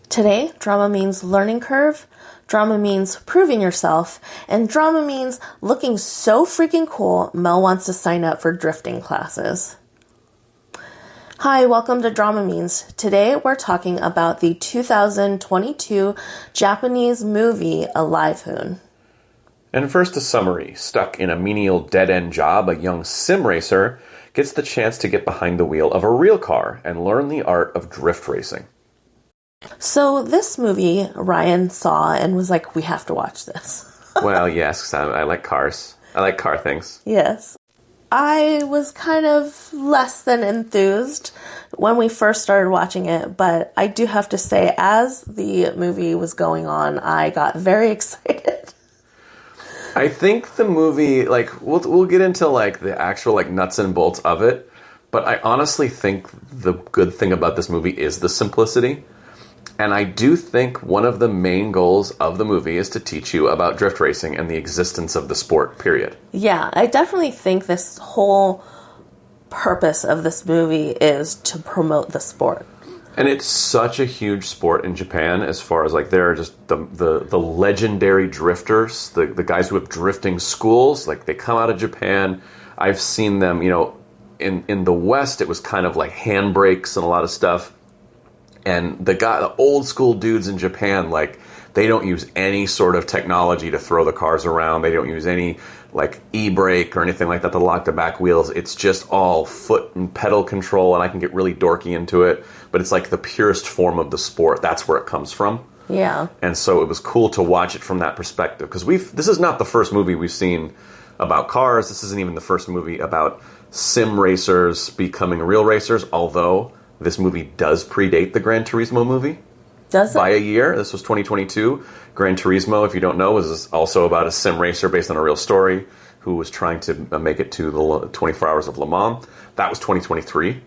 Today, drama means learning curve, drama means proving yourself, and drama means looking so freaking cool, Mel wants to sign up for drifting classes. Hi, welcome to Drama Means. Today we're talking about the 2022 Japanese movie Alivehoon. And first, a summary. Stuck in a menial dead-end job, a young sim racer gets the chance to get behind the wheel of a real car and learn the art of drift racing. So this movie, Ryan saw and was like, we have to watch this. Well, yes, I like cars. I like car things. Yes. I was kind of less than enthused when we first started watching it, but I do have to say, as the movie was going on, I got very excited. I think the movie, like, we'll get into, like, the actual, like, nuts and bolts of it, but I honestly think the good thing about this movie is the simplicity. And I do think one of the main goals of the movie is to teach you about drift racing and the existence of the sport, period. Yeah, I definitely think this whole purpose of this movie is to promote the sport. And it's such a huge sport in Japan as far as, like, there are just the legendary drifters, the guys who have drifting schools, like, they come out of Japan. I've seen them, you know, in the West, it was kind of like handbrakes and a lot of stuff. And the old school dudes in Japan, like, they don't use any sort of technology to throw the cars around. They don't use any, like, e-brake or anything like that to lock the back wheels. It's just all foot and pedal control, and I can get really dorky into it. But it's like the purest form of the sport. That's where it comes from. Yeah. And so it was cool to watch it from that perspective. Because this is not the first movie we've seen about cars. This isn't even the first movie about sim racers becoming real racers, although this movie does predate the Gran Turismo movie. Does it? By a year. This was 2022. Gran Turismo, if you don't know, was also about a sim racer based on a real story who was trying to make it to the 24 Hours of Le Mans. That was 2023.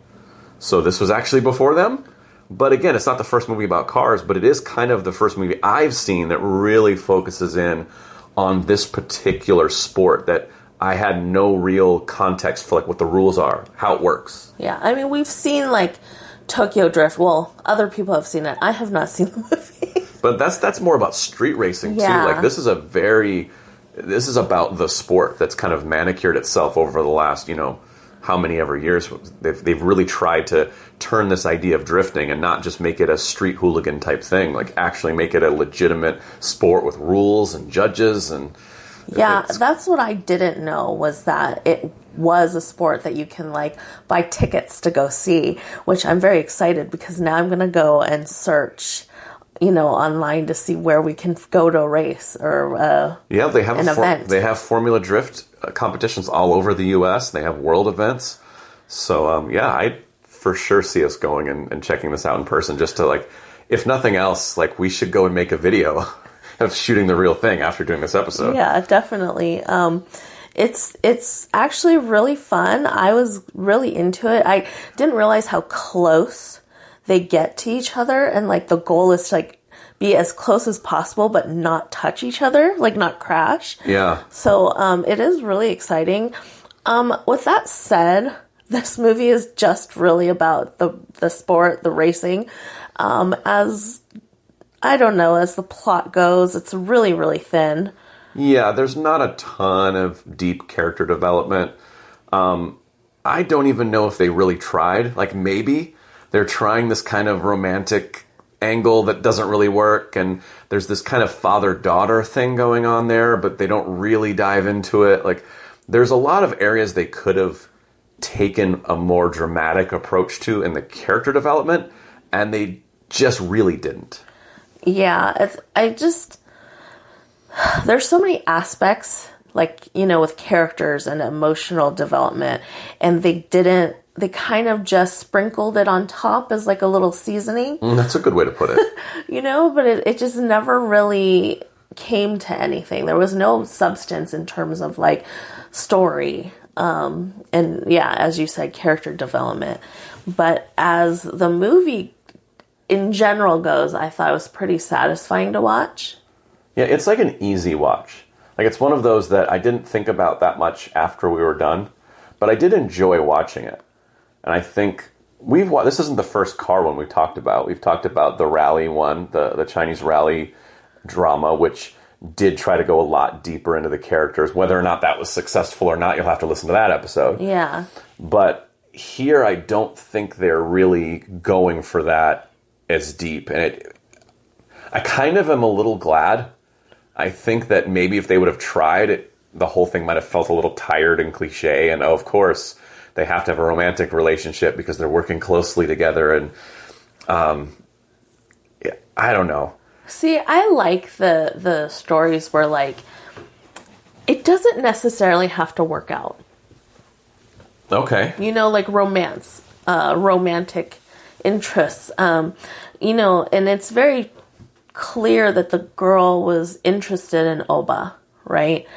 So this was actually before them. But again, it's not the first movie about cars, but it is kind of the first movie I've seen that really focuses in on this particular sport that I had no real context for, like, what the rules are, how it works. Yeah, I mean, we've seen, like, Tokyo Drift. Well, other people have seen it. I have not seen the movie. But that's more about street racing, too. Like, this is about the sport that's kind of manicured itself over the last, you know, how many ever years. They've really tried to turn this idea of drifting and not just make it a street hooligan type thing, like actually make it a legitimate sport with rules and judges. And yeah, that's what I didn't know, was that it was a sport that you can, like, buy tickets to go see, which I'm very excited because now I'm going to go and search, you know, online to see where we can go to a race or yeah, they have an event. They have Formula Drift competitions all over the U.S. They have world events. So, yeah, I for sure see us going and checking this out in person just to, like, if nothing else, like, we should go and make a video of shooting the real thing after doing this episode. Yeah, definitely. It's actually really fun. I was really into it. I didn't realize how close they get to each other, and, like, the goal is to, like, be as close as possible but not touch each other, like, not crash. Yeah. So it is really exciting. With that said, this movie is just really about the sport, the racing. As the plot goes, it's really, really thin. Yeah, there's not a ton of deep character development. I don't even know if they really tried. Like, maybe they're trying this kind of romantic angle that doesn't really work, and there's this kind of father-daughter thing going on there, but they don't really dive into it. Like, there's a lot of areas they could have taken a more dramatic approach to in the character development, and they just really didn't. Yeah, there's so many aspects, like, you know, with characters and emotional development, and they kind of just sprinkled it on top as, like, a little seasoning. That's a good way to put it. You know, but it just never really came to anything. There was no substance in terms of, like, story. And yeah, as you said, character development. But as the movie in general goes, I thought it was pretty satisfying to watch. Yeah, it's like an easy watch. Like, it's one of those that I didn't think about that much after we were done, but I did enjoy watching it. And I think This isn't the first car one we've talked about. We've talked about the rally one, the Chinese rally drama, which did try to go a lot deeper into the characters. Whether or not that was successful or not, you'll have to listen to that episode. Yeah. But here, I don't think they're really going for that as deep. And I kind of am a little glad. I think that maybe if they would have tried it, the whole thing might have felt a little tired and cliche. And of course, they have to have a romantic relationship because they're working closely together. And I don't know. See, I like the stories where, like, it doesn't necessarily have to work out. Okay. You know, like romance, romantic interests. You know, and it's very clear that the girl was interested in Oba, right?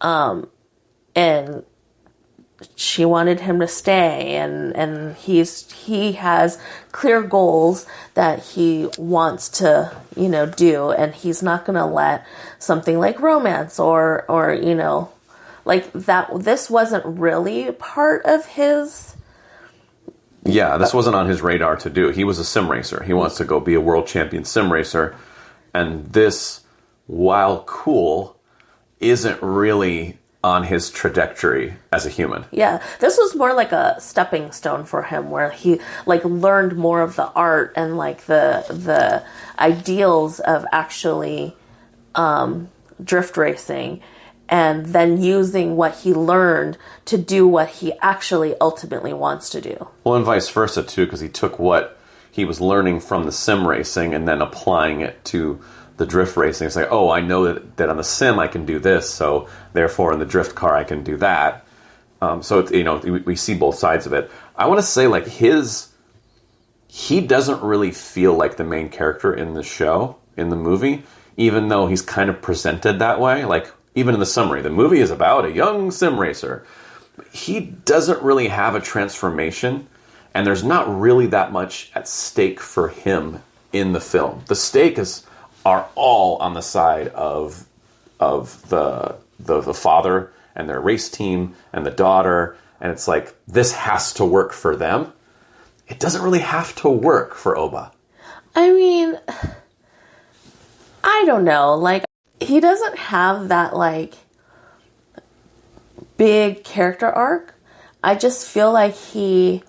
And she wanted him to stay, and he has clear goals that he wants to, you know, do, and he's not going to let something like romance or you know, like that. This wasn't really part of his. Yeah, this wasn't on his radar to do. He was a sim racer. He wants to go be a world champion sim racer, and this, while cool, isn't really on his trajectory as a human. Yeah, this was more like a stepping stone for him, where he like learned more of the art and like the ideals of actually drift racing, and then using what he learned to do what he actually ultimately wants to do. Well, and vice versa too, because he took what he was learning from the sim racing and then applying it to the drift racing. It's like, oh, I know that on the sim I can do this, so therefore in the drift car I can do that. So it's, you know, we see both sides of it. I want to say, like, he doesn't really feel like the main character in the show, in the movie, even though he's kind of presented that way. Like, even in the summary, the movie is about a young sim racer. He doesn't really have a transformation, and there's not really that much at stake for him in the film. The stake are all on the side of the father and their race team and the daughter, and it's like, this has to work for them. It doesn't really have to work for Oba. I mean, I don't know. Like, he doesn't have that, like, big character arc. I just feel like he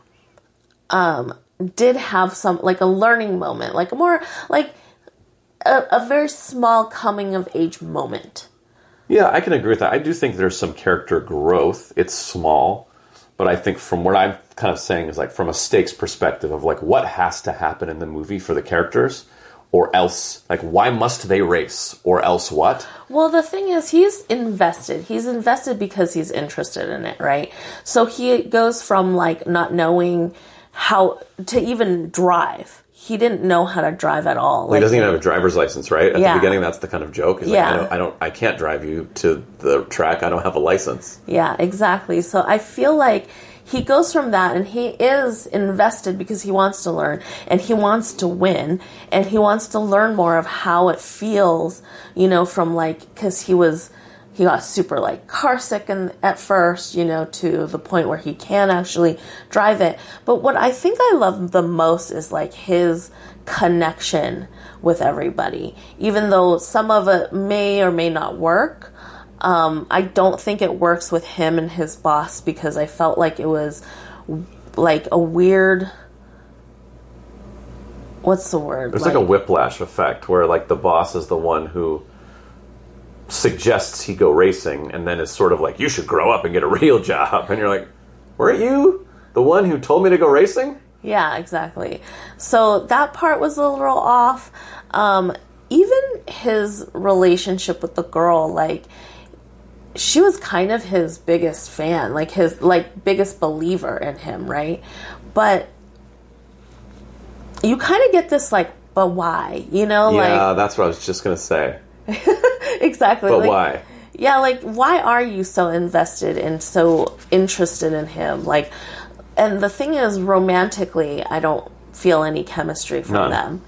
did have some, like, a learning moment, like a more, like, a very small coming of age moment. Yeah, I can agree with that. I do think there's some character growth. It's small, but I think from what I'm kind of saying is, like, from a stakes perspective of, like, what has to happen in the movie for the characters, or else, like, why must they race, or else what? Well, the thing is, he's invested. He's invested because he's interested in it, right? So he goes from, like, not knowing how to even drive. He didn't know how to drive at all. Well, he doesn't even have a driver's license, right? At the beginning, that's the kind of joke. He's like, I can't drive you to the track. I don't have a license. Yeah, exactly. So I feel like he goes from that, and he is invested because he wants to learn, and he wants to win, and he wants to learn more of how it feels, you know, from, like, because he got super, like, car sick at first, you know, to the point where he can actually drive it. But what I think I love the most is, like, his connection with everybody. Even though some of it may or may not work, I don't think it works with him and his boss, because I felt like it was, like, a weird... What's the word? There's like a whiplash effect where, like, the boss is the one who suggests he go racing, and then is sort of like, you should grow up and get a real job. And you're like, weren't you the one who told me to go racing? Yeah, exactly. So that part was a little off. Even his relationship with the girl, like, she was kind of his biggest fan, like, his, like, biggest believer in him, right? But you kind of get this, like, but why? You know? Yeah, like, that's what I was just going to say. Exactly. But like, why? Yeah, like, why are you so invested and so interested in him? Like, and the thing is, romantically, I don't feel any chemistry from them.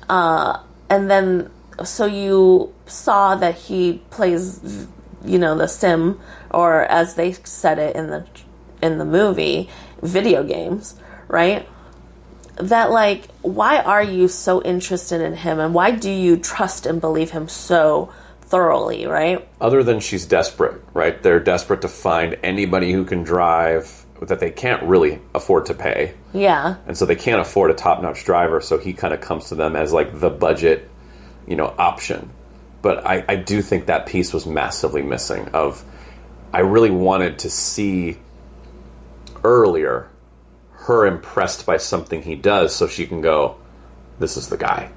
And then, so you saw that he plays, you know, the sim, or as they said it in the movie, video games, right? that, like, why are you so interested in him, and why do you trust and believe him so thoroughly, right? Other than she's desperate, right? They're desperate to find anybody who can drive that they can't really afford to pay. Yeah. And so they can't afford a top-notch driver, so he kind of comes to them as, like, the budget, option. But I do think that piece was massively missing I really wanted to see earlier her impressed by something he does so she can go, this is the guy.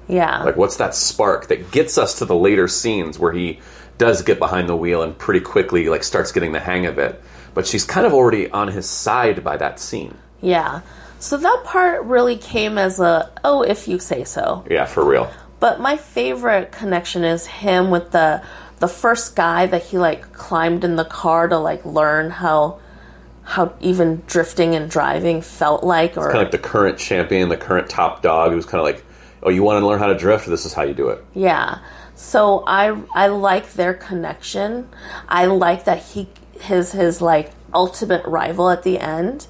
Yeah. Like, what's that spark that gets us to the later scenes where he does get behind the wheel and pretty quickly, like, starts getting the hang of it. But she's kind of already on his side by that scene. Yeah. So that part really came as if you say so. Yeah, for real. But my favorite connection is him with the first guy that he, like, climbed in the car to, like, learn how even drifting and driving felt like. Or it's kind of like the current champion, the current top dog, who's kind of like, oh, you want to learn how to drift? This is how you do it. Yeah. So I like their connection. I like that his like ultimate rival at the end.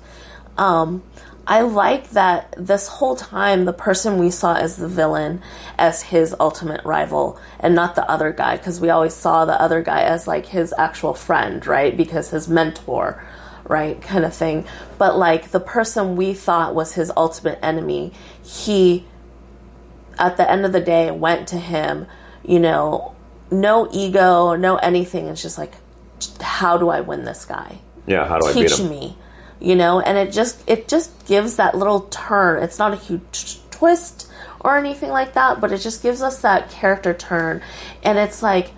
I like that this whole time the person we saw as the villain as his ultimate rival and not the other guy, because we always saw the other guy as, like, his actual friend, right? Because his mentor, right? Kind of thing. But, like, the person we thought was his ultimate enemy, he, at the end of the day, went to him, no ego, no anything. It's just like, how do I win this guy? Yeah, how do I beat him? Teach me. And it just gives that little turn. It's not a huge twist or anything like that, but it just gives us that character turn. And it's like,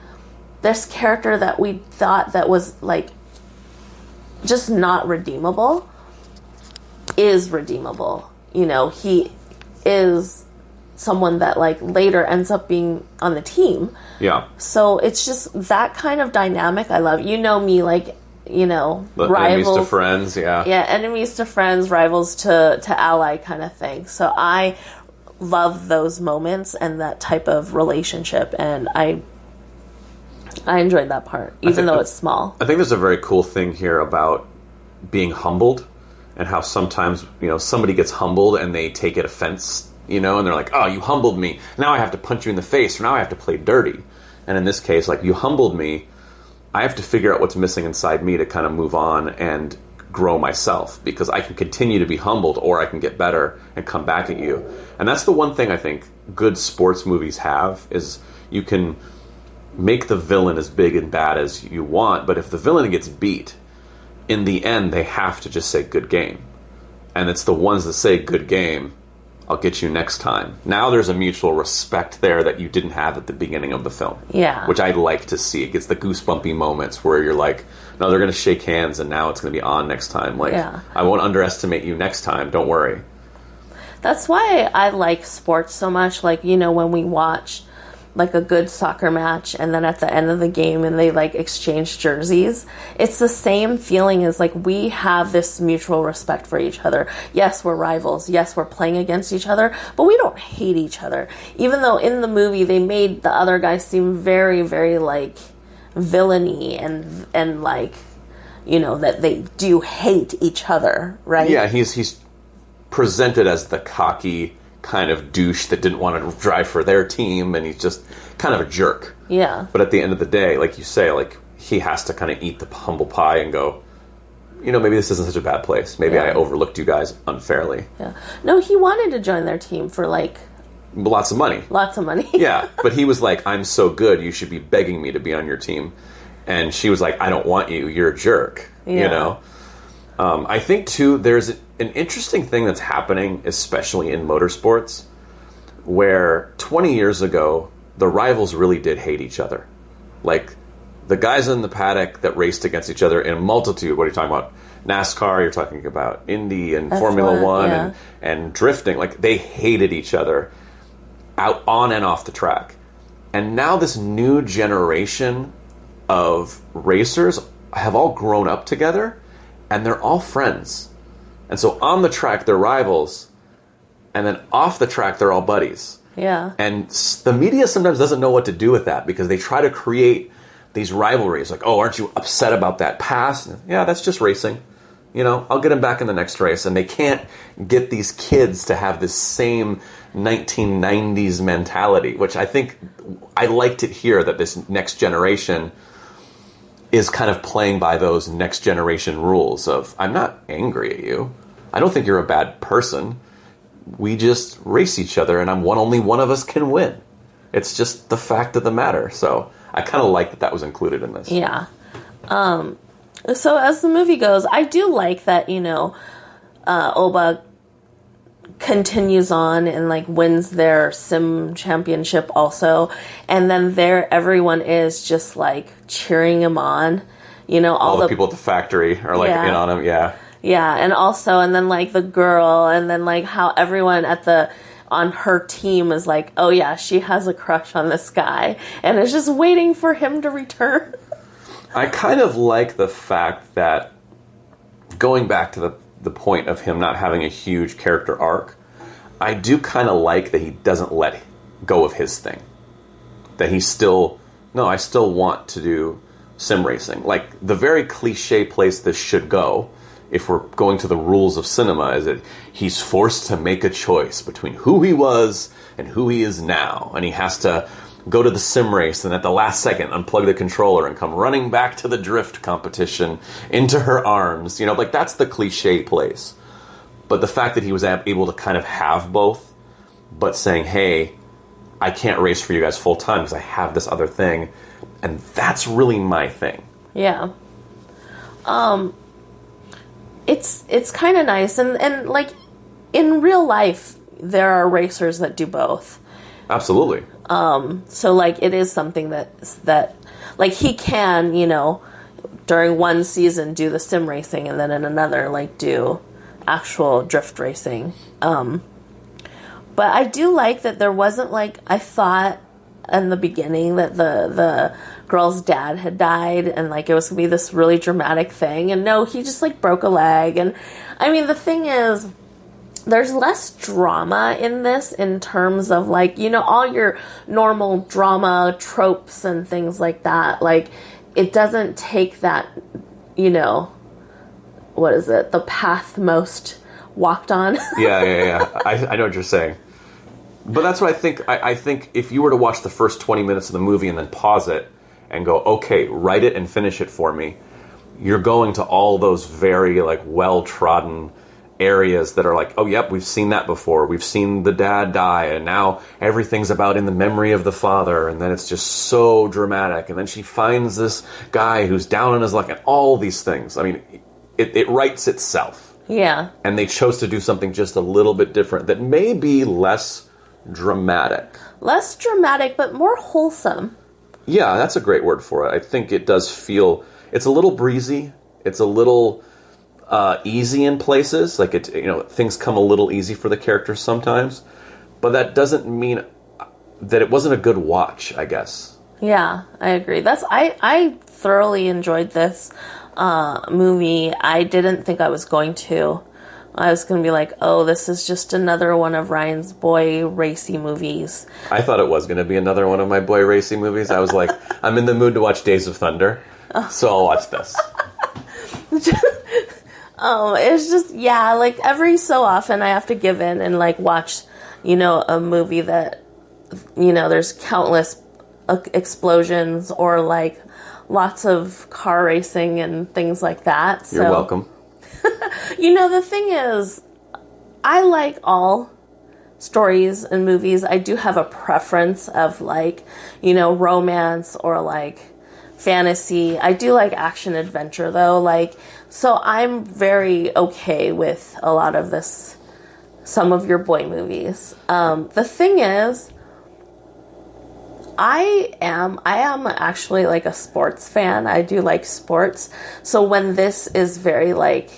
this character that we thought that was, like, just not redeemable is redeemable. He is someone that, like, later ends up being on the team. Yeah. So it's just that kind of dynamic I love. Me, like, rivals. Enemies to friends, yeah. Yeah, enemies to friends, rivals to ally kind of thing. So I love those moments and that type of relationship, and I enjoyed that part, even though it's small. I think there's a very cool thing here about being humbled and how sometimes, somebody gets humbled and they take it offense, and they're like, oh, you humbled me. Now I have to punch you in the face, or now I have to play dirty. And in this case, like, you humbled me. I have to figure out what's missing inside me to kind of move on and grow myself, because I can continue to be humbled, or I can get better and come back at you. And that's the one thing I think good sports movies have, is you can make the villain as big and bad as you want, but if the villain gets beat, in the end, they have to just say good game. And it's the ones that say good game, I'll get you next time. Now there's a mutual respect there that you didn't have at the beginning of the film. Yeah. Which I like to see. It gets the goosebumpy moments where you're like, no, they're going to shake hands and now it's going to be on next time. Like, yeah. I won't underestimate you next time. Don't worry. That's why I like sports so much. Like, when we watch, like, a good soccer match and then at the end of the game and they, like, exchange jerseys, it's the same feeling as, like, we have this mutual respect for each other. Yes, we're rivals. Yes, we're playing against each other, but we don't hate each other. Even though in the movie they made the other guy seem very, very, like, villainy and like, that they do hate each other, right? Yeah, he's presented as the cocky kind of douche that didn't want to drive for their team, and he's just kind of a jerk. Yeah. But at the end of the day, like you say, like, he has to kind of eat the humble pie and go, maybe this isn't such a bad place. Maybe I overlooked you guys unfairly. Yeah. No, he wanted to join their team for, like, lots of money. Lots of money. Yeah, but he was like, I'm so good, you should be begging me to be on your team. And she was like, I don't want you, you're a jerk. Yeah. I think, too, there's an interesting thing that's happening, especially in motorsports, where 20 years ago, the rivals really did hate each other. Like, the guys in the paddock that raced against each other in a multitude, what are you talking about? NASCAR, you're talking about Indy and Formula One and drifting. Like, they hated each other out on and off the track. And now this new generation of racers have all grown up together, and they're all friends. And so on the track, they're rivals, and then off the track, they're all buddies. Yeah. And the media sometimes doesn't know what to do with that, because they try to create these rivalries. Like, oh, aren't you upset about that pass? Yeah, that's just racing. I'll get him back in the next race. And they can't get these kids to have this same 1990s mentality, which I think I liked it here, that this next generation is kind of playing by those next generation rules of, I'm not angry at you. I don't think you're a bad person. We just race each other, and only one of us can win. It's just the fact of the matter. So I kind of like that was included in this. Yeah. So as the movie goes, I do like that, Oba continues on and like wins their sim championship also. And then everyone is just like cheering him on. All the people at the factory are like in on him. Yeah. Yeah. And then like the girl, and then like how everyone on her team is like, oh yeah, she has a crush on this guy and is just waiting for him to return. I kind of like the fact that, going back to the point of him not having a huge character arc, I do kind of like that he doesn't let go of his thing. That I still want to do sim racing. Like, the very cliche place this should go, if we're going to the rules of cinema, is that he's forced to make a choice between who he was and who he is now. And he has to go to the sim race and at the last second unplug the controller and come running back to the drift competition into her arms. Like, that's the cliche place. But the fact that he was able to kind of have both, but saying, hey, I can't race for you guys full time because I have this other thing, and that's really my thing. Yeah. It's kind of nice, and like, in real life, there are racers that do both. Absolutely. So like, it is something that like, he can, during one season do the sim racing, and then in another, like, do actual drift racing. But I do like that there wasn't, like, I thought in the beginning that the girl's dad had died, and like, it was gonna be this really dramatic thing, and no, he just like broke a leg. And I mean, the thing is, there's less drama in this in terms of like, all your normal drama tropes and things like that. Like, it doesn't take that, what is it? The path most walked on. Yeah. I know what you're saying. But that's what I think. I think if you were to watch the first 20 minutes of the movie and then pause it and go, okay, write it and finish it for me, you're going to all those very like well-trodden areas that are like, oh, yep, we've seen that before. We've seen the dad die, and now everything's about in the memory of the father, and then it's just so dramatic. And then she finds this guy who's down on his luck, and all these things. I mean, it writes itself. Yeah. And they chose to do something just a little bit different that may be less dramatic. Less dramatic, but more wholesome. Yeah, that's a great word for it. I think it does feel, it's a little breezy. It's a little easy in places. Like, things come a little easy for the characters sometimes. But that doesn't mean that it wasn't a good watch, I guess. Yeah, I agree. I thoroughly enjoyed this movie. I didn't think I was going to. I was going to be like, oh, this is just another one of Ryan's boy racy movies. I thought it was going to be another one of my boy racy movies. I was like, I'm in the mood to watch Days of Thunder, so I'll watch this. It's just, yeah, like, every so often I have to give in and, like, watch, a movie that, there's countless explosions or, like, lots of car racing and things like that. So, you're welcome. The thing is, I like all stories and movies. I do have a preference of, like, romance or, like, fantasy. I do like action adventure, though. Like, so I'm very okay with a lot of this, some of your boy movies. The thing is, I am actually like a sports fan. I do like sports. So when this is very like,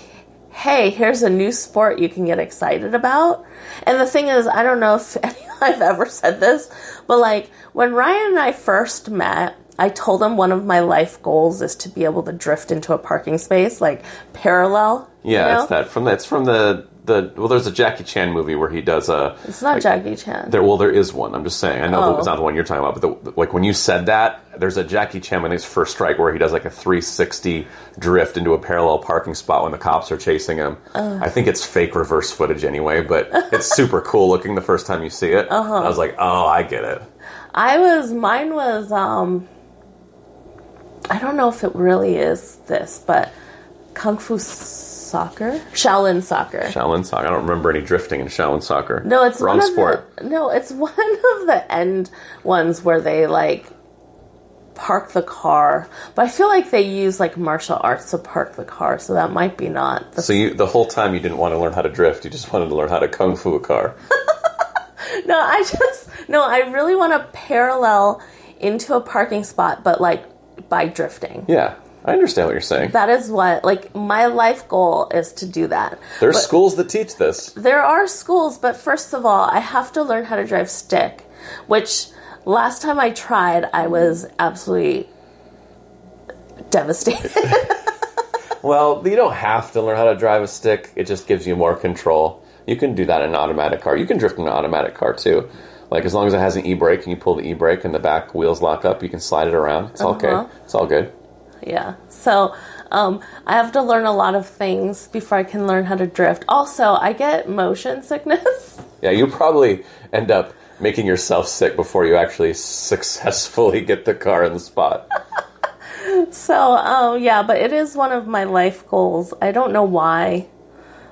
hey, here's a new sport you can get excited about. And the thing is, I don't know if I've ever said this, but like, when Ryan and I first met, I told him one of my life goals is to be able to drift into a parking space, like parallel. Yeah, it's from the there's a Jackie Chan movie where he does a... It's not Jackie Chan. There is one. I'm just saying. I know it's not the one you're talking about, but like when you said that, there's a Jackie Chan in his First Strike where he does like a 360 drift into a parallel parking spot when the cops are chasing him. I think it's fake reverse footage anyway, but it's super cool looking the first time you see it. I was like, oh, I get it. Mine was, I don't know if it really is this, but Kung Fu Soccer? Shaolin Soccer. Shaolin Soccer. I don't remember any drifting in Shaolin Soccer. No, it's wrong sport. It's one of the end ones where they like park the car, but I feel like they use like martial arts to park the car, so that might be not. So the whole time you didn't want to learn how to drift, you just wanted to learn how to kung fu a car. I really want to parallel into a parking spot, but like by drifting. Yeah. I understand what you're saying. That is what, like, my life goal is to do that. There's schools that teach this. There are schools, but first of all, I have to learn how to drive stick, which last time I tried, I was absolutely devastated. Well, you don't have to learn how to drive a stick. It just gives you more control. You can do that in an automatic car. You can drift in an automatic car, too. Like, as long as it has an e-brake and you pull the e-brake and the back wheels lock up, you can slide it around. It's okay. It's all good. Yeah. So, I have to learn a lot of things before I can learn how to drift. Also, I get motion sickness. Yeah, you probably end up making yourself sick before you actually successfully get the car in the spot. So, yeah, but it is one of my life goals. I don't know why.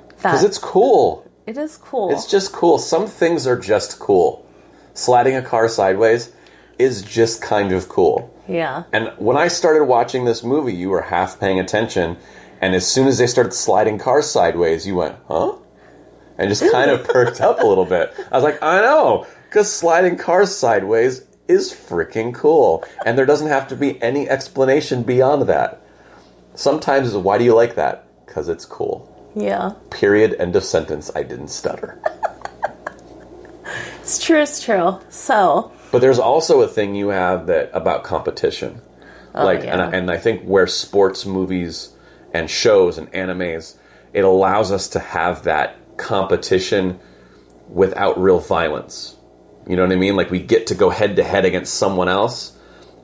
Because it's cool. It is cool. It's just cool. Some things are just cool. Sliding a car sideways is just kind of cool. Yeah. And when I started watching this movie, you were half paying attention, and as soon as they started sliding cars sideways, you went, huh? And just kind of perked up a little bit. I was like, I know, because sliding cars sideways is freaking cool. And there doesn't have to be any explanation beyond that. Sometimes it's, why do you like that? Because it's cool. Yeah. Period. End of sentence. I didn't stutter. It's true. So... But there's also a thing you have that about competition. And I think where sports movies and shows and animes, it allows us to have that competition without real violence. You know what I mean? Like, we get to go head to head against someone else,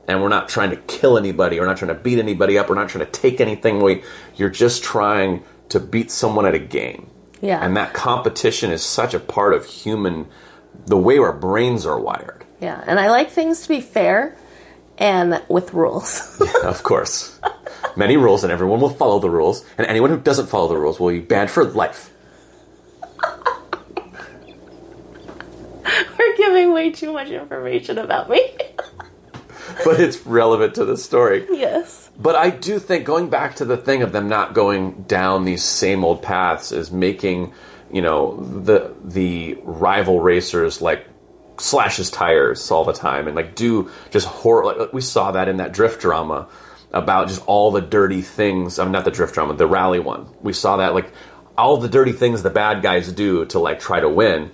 and we're not trying to kill anybody, we're not trying to beat anybody up, we're not trying to take anything away. You're just trying to beat someone at a game. Yeah. And that competition is such a part of the way our brains are wired. Yeah, and I like things to be fair and with rules. Yeah, of course. Many rules, and everyone will follow the rules. And anyone who doesn't follow the rules will be banned for life. We're giving way too much information about me. But it's relevant to the story. Yes. But I do think, going back to the thing of them not going down these same old paths, is making, the rival racers, like, slash his tires all the time and like do just horror. Like, we saw that in that drift drama about just all the dirty things. I mean, not the drift drama, the rally one. We saw that, like, all the dirty things the bad guys do to like try to win.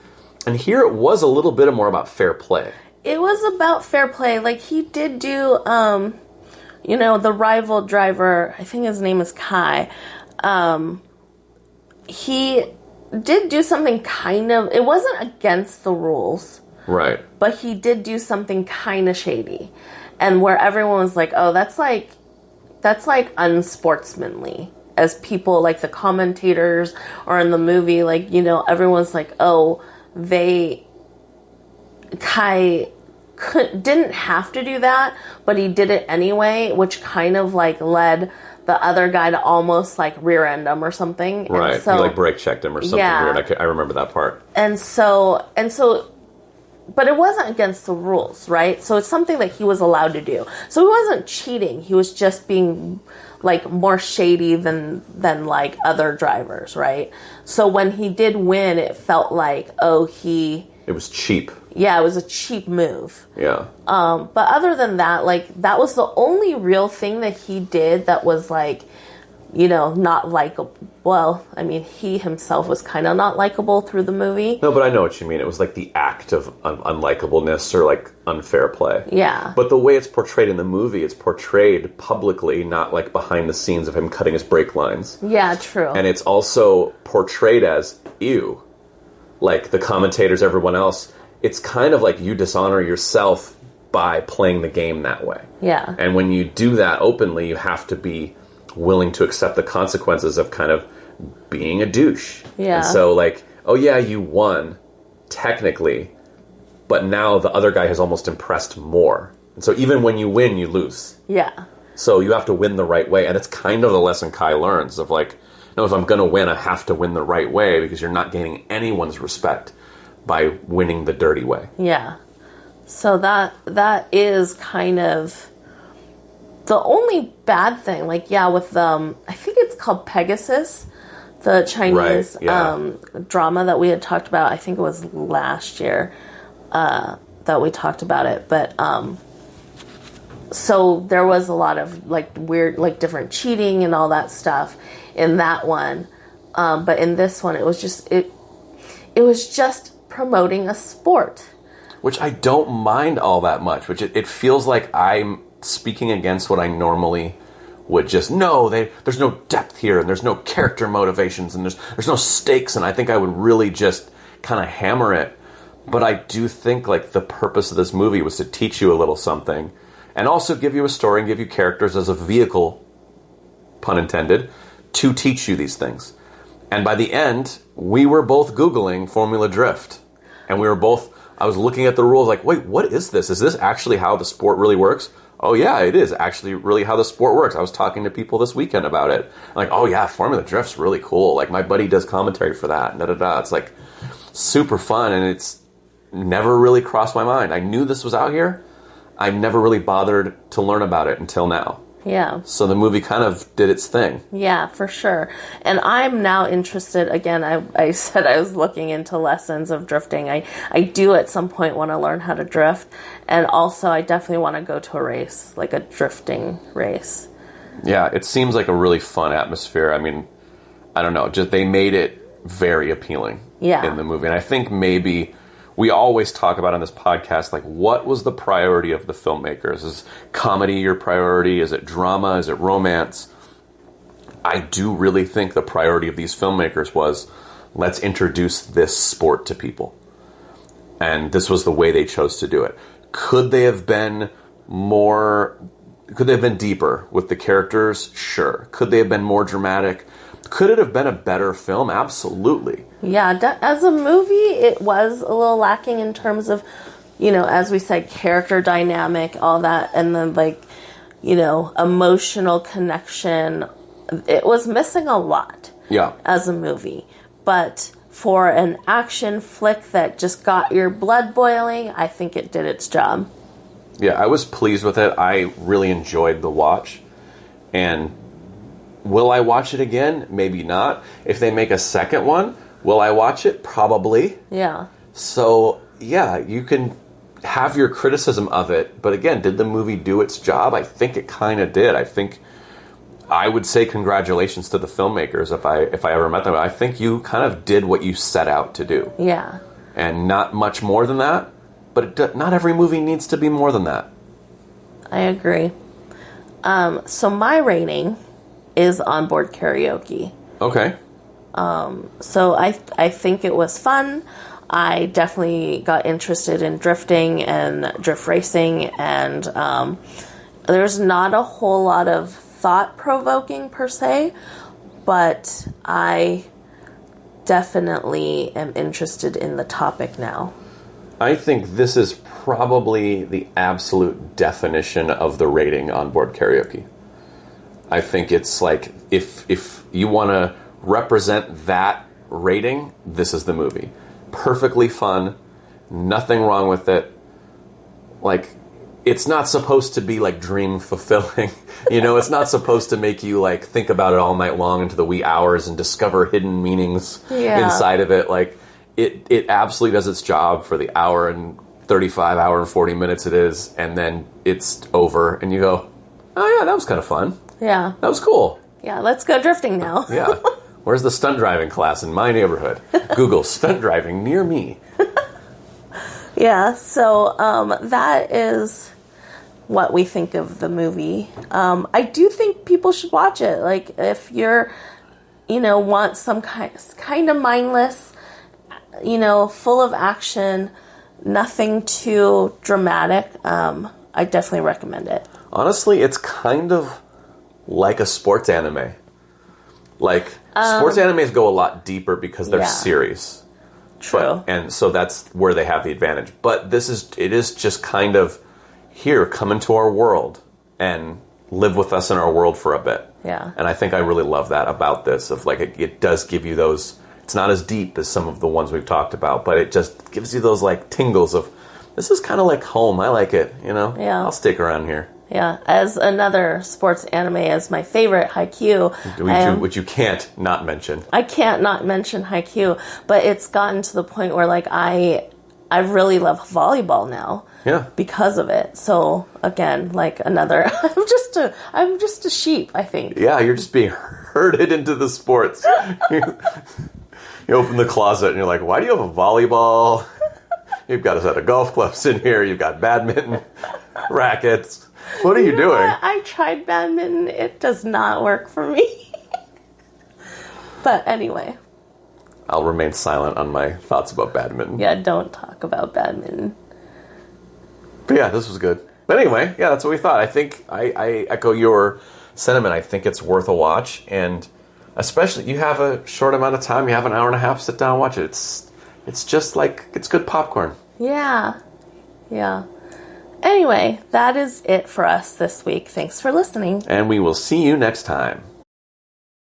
And here it was a little bit more about fair play. It was about fair play. Like, he did do, the rival driver. I think his name is Kai. He did do something kind of. It wasn't against the rules. Right. But he did do something kind of shady. And where everyone was like, oh, that's like unsportsmanly. As people, like the commentators or in the movie, like, everyone's like, oh, Kai didn't have to do that, but he did it anyway, which kind of like led the other guy to almost like rear end him or something. Right. And so, he like brake checked him or something weird. I remember that part. And so but it wasn't against the rules, right? So it's something that he was allowed to do. So he wasn't cheating. He was just being like more shady than like other drivers, right? So when he did win, it felt like, it was cheap. Yeah, it was a cheap move. Yeah. But other than that, like, that was the only real thing that he did that was like not likable. Well, I mean, he himself was kind of not likable through the movie. No, but I know what you mean. It was like the act of unlikableness or like unfair play. Yeah. But the way it's portrayed in the movie, it's portrayed publicly, not like behind the scenes of him cutting his brake lines. Yeah, true. And it's also portrayed as, ew. Like the commentators, everyone else, it's kind of like you dishonor yourself by playing the game that way. Yeah. And when you do that openly, you have to be willing to accept the consequences of kind of being a douche. Yeah. And so like, oh yeah, you won, technically, but now the other guy has almost impressed more. And so even when you win, you lose. Yeah. So you have to win the right way. And it's kind of the lesson Kai learns of like, no, if I'm going to win, I have to win the right way because you're not gaining anyone's respect by winning the dirty way. Yeah. So that is kind of the only bad thing. Like, yeah, with I think it's called Pegasus, the Chinese drama that we had talked about. I think it was last year that we talked about it. But so there was a lot of like weird, like different cheating and all that stuff in that one. But in this one, it was just promoting a sport. Which I don't mind all that much. Which it feels like I'm speaking against what I normally would just, no, there's no depth here, and there's no character motivations, and there's no stakes, and I think I would really just kind of hammer it. But I do think like the purpose of this movie was to teach you a little something, and also give you a story and give you characters as a vehicle, pun intended, to teach you these things. And by the end, we were both Googling Formula Drift. And I was looking at the rules like, wait, what is this? Is this actually how the sport really works? Oh yeah, it is actually really how the sport works. I was talking to people this weekend about it. I'm like, oh yeah, Formula Drift's really cool. Like my buddy does commentary for that. It's like super fun, and it's never really crossed my mind. I knew this was out here. I never really bothered to learn about it until now. Yeah. So the movie kind of did its thing. Yeah, for sure. And I'm now interested, again, I said I was looking into lessons of drifting. I do at some point want to learn how to drift. And also I definitely want to go to a race, like a drifting race. Yeah, it seems like a really fun atmosphere. I mean, I don't know, just they made it very appealing in the movie. And I think maybe we always talk about on this podcast, like, what was the priority of the filmmakers? Is comedy your priority? Is it drama? Is it romance? I do really think the priority of these filmmakers was, let's introduce this sport to people. And this was the way they chose to do it. Could they have been deeper with the characters? Sure. Could they have been more dramatic? Could it have been a better film? Absolutely. Yeah, as a movie, it was a little lacking in terms of, as we said, character dynamic, all that, and then, like, emotional connection. It was missing a lot as a movie. But for an action flick that just got your blood boiling, I think it did its job. Yeah, I was pleased with it. I really enjoyed the watch. And will I watch it again? Maybe not. If they make a second one, will I watch it? Probably. Yeah. So, yeah, you can have your criticism of it. But again, did the movie do its job? I think it kind of did. I think I would say congratulations to the filmmakers if I ever met them. I think you kind of did what you set out to do. Yeah. And not much more than that. But not every movie needs to be more than that. I agree. So my rating is Onboard Karaoke. Okay. So I think it was fun. I definitely got interested in drifting and drift racing, and there's not a whole lot of thought-provoking per se, but I definitely am interested in the topic now. I think this is probably the absolute definition of the rating on board karaoke. I think it's like, if you want to represent that rating, this is the movie. Perfectly fun, nothing wrong with it. Like, it's not supposed to be like dream fulfilling. It's not supposed to make you like think about it all night long into the wee hours and discover hidden meanings inside of it. Like, it absolutely does its job for the hour and 40 minutes it is, and then it's over, and you go, oh yeah, that was kind of fun. Yeah. That was cool. Yeah, let's go drifting now. Yeah. Where's the stunt driving class in my neighborhood? Google stunt driving near me. Yeah, so that is what we think of the movie. I do think people should watch it. Like, if you're, want some kind of mindless, full of action, nothing too dramatic, I definitely recommend it. Honestly, it's kind of like a sports anime. Like, sports animes go a lot deeper because they're serious. True. And so that's where they have the advantage. But it is just kind of, here, come into our world and live with us in our world for a bit. Yeah. And I think I really love that about this, of like, it does give you those, it's not as deep as some of the ones we've talked about, but it just gives you those like tingles of, this is kind of like home. I like it, Yeah. I'll stick around here. Yeah, as another sports anime as my favorite, Haikyuu. Which you can't not mention. I can't not mention Haikyuu, but it's gotten to the point where like I really love volleyball now. Yeah. Because of it. So again, like another I'm just a sheep, I think. Yeah, you're just being herded into the sports. You open the closet and you're like, why do you have a volleyball? You've got a set of golf clubs in here, you've got badminton rackets. What are you doing? I tried badminton. It does not work for me. But anyway. I'll remain silent on my thoughts about badminton. Yeah, don't talk about badminton. But yeah, this was good. But anyway, yeah, that's what we thought. I think I echo your sentiment. I think it's worth a watch. And especially, you have a short amount of time. You have an hour and a half. Sit down and watch it. It's just like, it's good popcorn. Yeah. Yeah. Anyway, that is it for us this week. Thanks for listening. And we will see you next time.